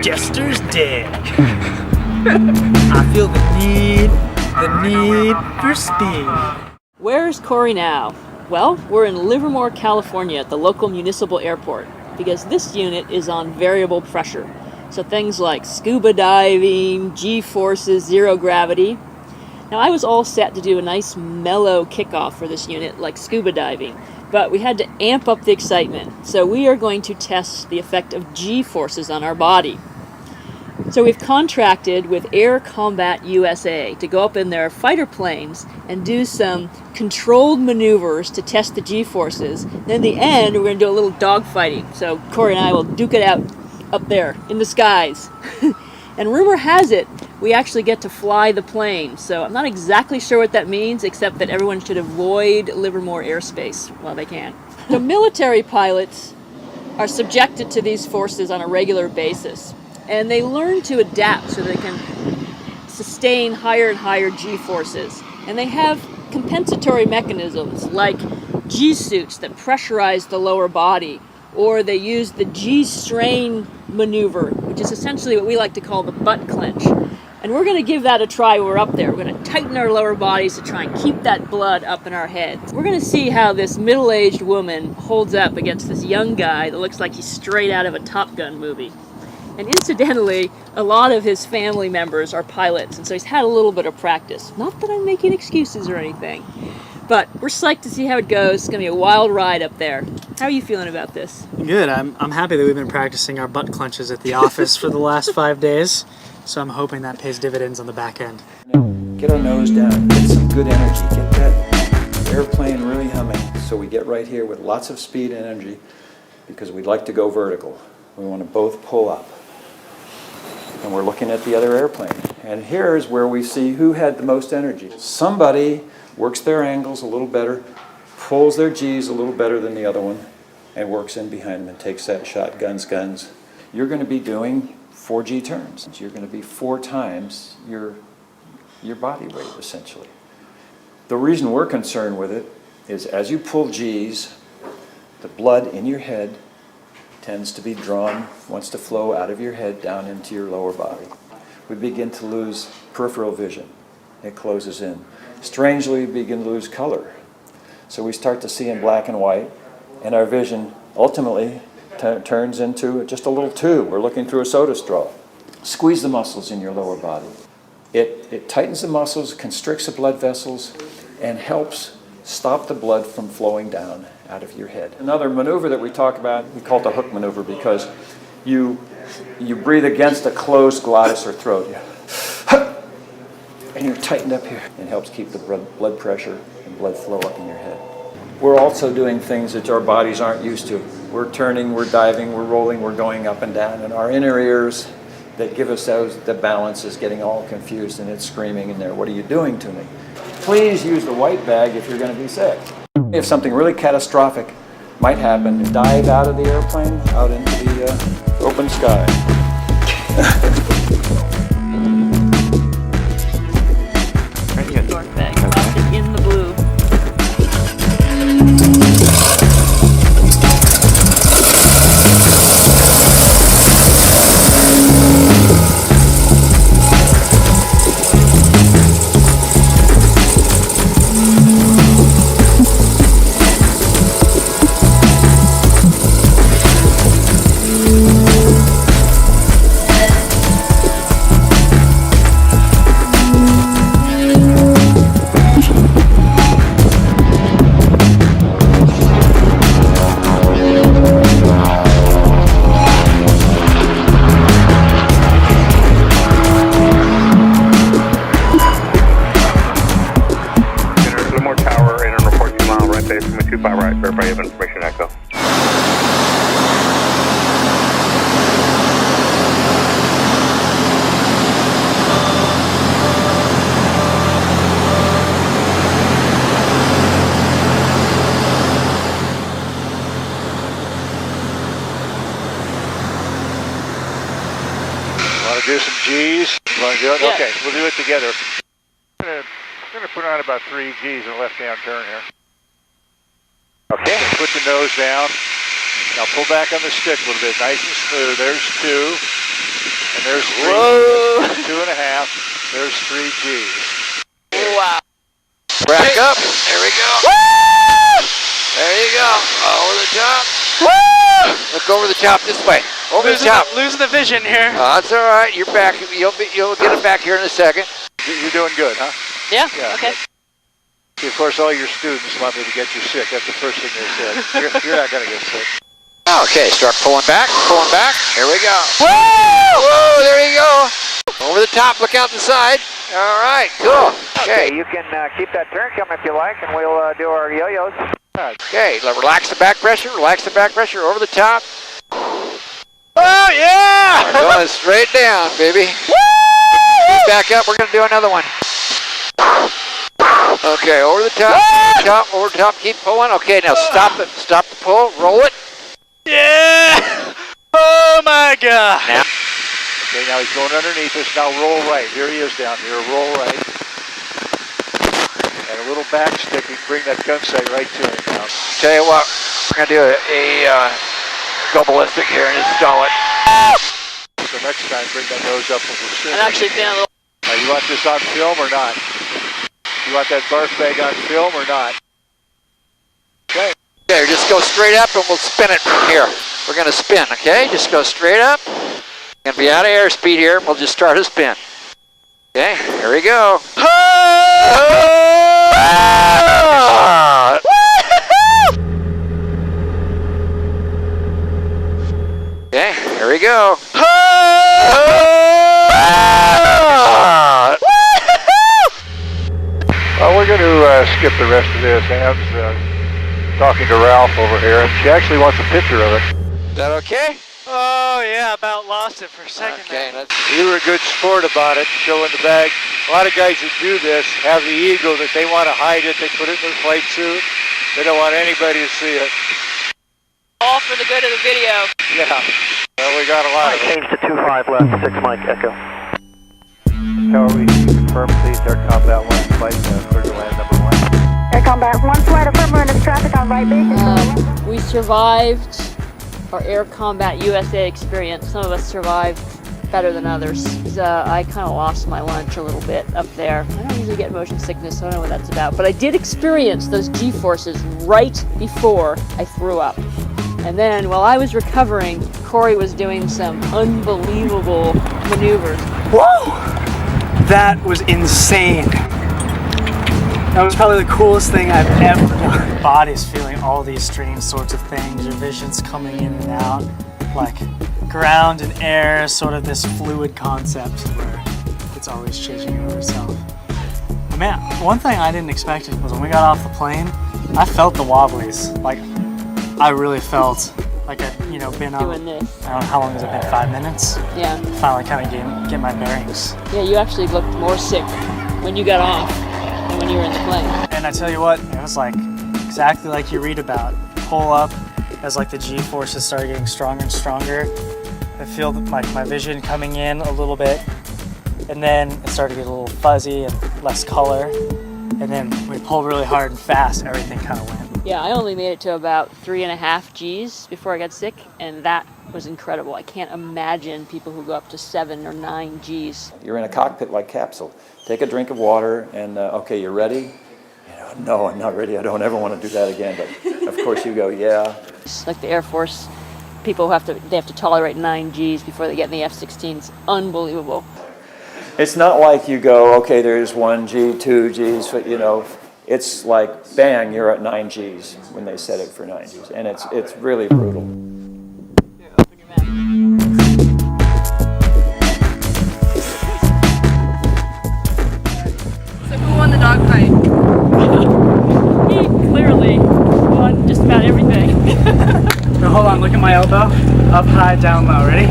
Jester's dead. I feel the need for speed. Where's Corey now? Well, we're in Livermore, California at the local municipal airport because this unit is on variable pressure. So things like scuba diving, G-forces, zero gravity. Now I was all set to do a nice mellow kickoff for this unit like scuba diving, but we had to amp up the excitement. So we are going to test the effect of G-forces on our body. So we've contracted with Air Combat USA to go up in their fighter planes and do some controlled maneuvers to test the G-forces. Then in the end, we're going to do a little dogfighting. So Corey and I will duke it out up there in the skies. And rumor has it, we actually get to fly the plane. So I'm not exactly sure what that means, except that everyone should avoid Livermore airspace while they can. So military pilots are subjected to these forces on a regular basis. And they learn to adapt so they can sustain higher and higher G-forces. And they have compensatory mechanisms like G-suits that pressurize the lower body, or they use the G-strain maneuver, which is essentially what we like to call the butt clench. And we're going to give that a try when we're up there. We're going to tighten our lower bodies to try and keep that blood up in our heads. We're going to see how this middle-aged woman holds up against this young guy that looks like he's straight out of a Top Gun movie. And incidentally, a lot of his family members are pilots, and so he's had a little bit of practice. Not that I'm making excuses or anything, but we're psyched to see how it goes. It's going to be a wild ride up there. How are you feeling about this? Good. I'm happy that we've been practicing our butt clenches at the office for the last 5 days, so I'm hoping that pays dividends on the back end. Get our nose down, get some good energy, get that airplane really humming. So we get right here with lots of speed and energy because we'd like to go vertical. We want to both pull up. And we're looking at the other airplane. And here's where we see who had the most energy. Somebody works their angles a little better, pulls their G's a little better than the other one, and works in behind them and takes that shot, guns. You're going to be doing 4 G turns. You're going to be 4 times your body weight, essentially. The reason we're concerned with it is as you pull G's, the blood in your head tends to be drawn, wants to flow out of your head down into your lower body. We begin to lose peripheral vision. It closes in. Strangely, we begin to lose color. So we start to see in black and white, and our vision ultimately turns into just a little tube. We're looking through a soda straw. Squeeze the muscles in your lower body. It tightens the muscles, constricts the blood vessels, and helps stop the blood from flowing down out of your head. Another maneuver that we talk about, we call it the hook maneuver because you breathe against a closed glottis or throat. And you're tightened up here. It helps keep the blood pressure and blood flow up in your head. We're also doing things that our bodies aren't used to. We're turning, we're diving, we're rolling, we're going up and down, and our inner ears that give us the balance is getting all confused and it's screaming in there, "What are you doing to me?" Please use the white bag if you're going to be sick. If something really catastrophic might happen, dive out of the airplane, out into the open sky. Right here. Dark bag. Okay. In the blue. Right, verify you have information echo. Want to do some G's? You want to do it? Yeah. Okay, we'll do it together. We're going to put on about 3 G's in a left-hand turn here. Okay, put the nose down. Now pull back on the stick a little bit, nice and smooth. There's 2. And there's 3, Whoa. 2.5. There's 3 G's. Wow. Back up. There we go. Woo! There you go. Over the top. Woo! Look over the top this way. Over the top. Losing the vision here. That's all right. You're back. You'll get it back here in a second. You're doing good, huh? Yeah? Yeah. Okay. See, of course, all your students want me to get you sick. That's the first thing they said. You're not going to get sick. Okay, start pulling back. Pulling back. Here we go. Woo! Whoa! There you go. Over the top. Look out the side. All right. Cool. Okay. You can keep that turn coming if you like, and we'll do our yo-yos. Okay. Relax the back pressure. Relax the back pressure. Over the top. Oh yeah! We're going straight down, baby. Woo! Back up. We're going to do another one. Okay. Over the top. Over the top. Over the top. Keep pulling. Okay. Now stop it. Stop the pull. Roll it. Yeah! Oh my God! Now. Okay, now he's going underneath us. Now roll right. Here he is down here. Roll right. And a little back stick. You can bring that gun sight right to him now. Tell you what. We're going to do a go ballistic here and just stow it. So next time, bring that nose up and we'll I'm actually feeling a little... Now, you want this on film or not? You want that barf bag on film or not? Okay. Okay, just go straight up and we'll spin it from here. We're going to spin, okay? Just go straight up. Going to be out of airspeed here. We'll just start a spin. Okay, here we go. Okay, here we go. Well, we're going to skip the rest of this. Anne's talking to Ralph over here, and she actually wants a picture of it. Is that okay? Oh yeah, about lost it for a second. Okay, there. let's... You were a good sport about it, showing the bag. A lot of guys that do this have the ego that they want to hide it. They put it in their flight suit. They don't want anybody to see it. All for the good of the video. Yeah. Well, we got a lot of it. Change to 25 left, 6 Mike Echo. Tower, we confirm, please, Air Combat 1 flight, clear to land number 1. Air Combat 1 flight, affirm, we're into traffic on right base. We survived our Air Combat USA experience. Some of us survived better than others. I kind of lost my lunch a little bit up there. I don't usually get motion sickness, so I don't know what that's about. But I did experience those G-forces right before I threw up. And then while I was recovering, Corey was doing some unbelievable maneuvers. Whoa! That was insane. That was probably the coolest thing I've ever done. My body's feeling all these strange sorts of things. Your vision's coming in and out. Like ground and air, sort of this fluid concept where it's always changing over itself. But man, one thing I didn't expect was when we got off the plane, I felt the wobblies. Like, I really felt like I'd, been on, Doing this. I don't know, how long has it been, 5 minutes? Yeah. Finally kind of get my bearings. Yeah, you actually looked more sick when you got off than when you were in the plane. And I tell you what, it was like exactly like you read about. Pull up as like the G-forces started getting stronger and stronger. I feel like my vision coming in a little bit, and then it started to get a little fuzzy and less color. And then we pulled really hard and fast, everything kind of went. Yeah, I only made it to about 3.5 Gs before I got sick, and that was incredible. I can't imagine people who go up to 7 or 9 Gs. You're in a cockpit-like capsule. Take a drink of water and, okay, you're ready? No, I'm not ready. I don't ever want to do that again. But of course you go, yeah. It's like the Air Force, people have to tolerate 9 Gs before they get in the F-16s. Unbelievable. It's not like you go, okay, there's 1 G, 2 Gs, but, it's like, bang, you're at 9 Gs when they set it for 9 Gs. And it's really brutal. Here, open your mouth. So who won the dogfight? He clearly won just about everything. Now hold on, look at my elbow. Up, high, down, low. Ready?